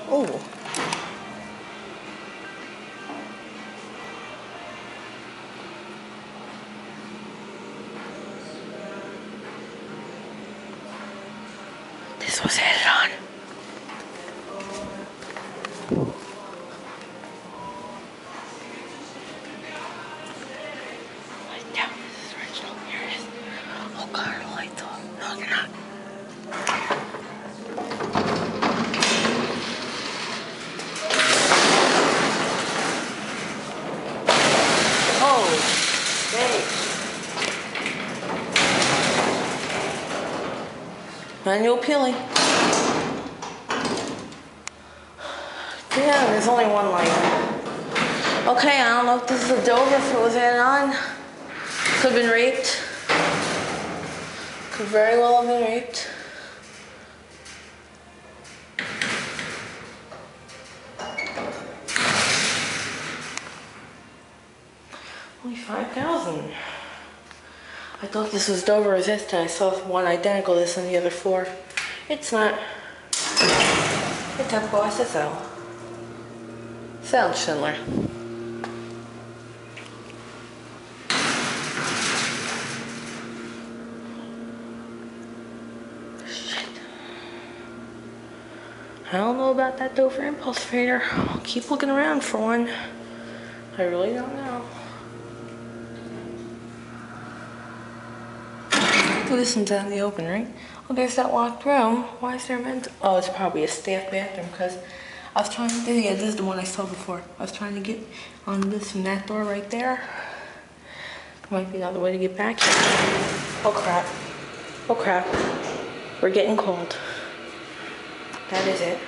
Oh. This was added on. Yeah, this is original. Here it is. Oh god, the lights off. No, they're not. Oh, hey. Manual peeling. Yeah, there's only one light. Okay, I don't know if this is a Dover, if it was added on. Could have been raped. Could very well have been raped. Only 5,000. I thought this was Dover resistant. I saw one identical to this on the other floor. It's not. It's EPCO SSL. Sounds Schindler. Shit. I don't know about that Dover impulse fader. I'll keep looking around for one. I really don't know. Oh, this one's out in the open, right? Oh, there's that locked room. Why is there a men's? Oh, it's probably a staff bathroom because I was trying to, yeah, this is the one I saw before. I was trying to get on this from that door right there. Might be another way to get back here. Oh crap. Oh crap. We're getting cold. That is it.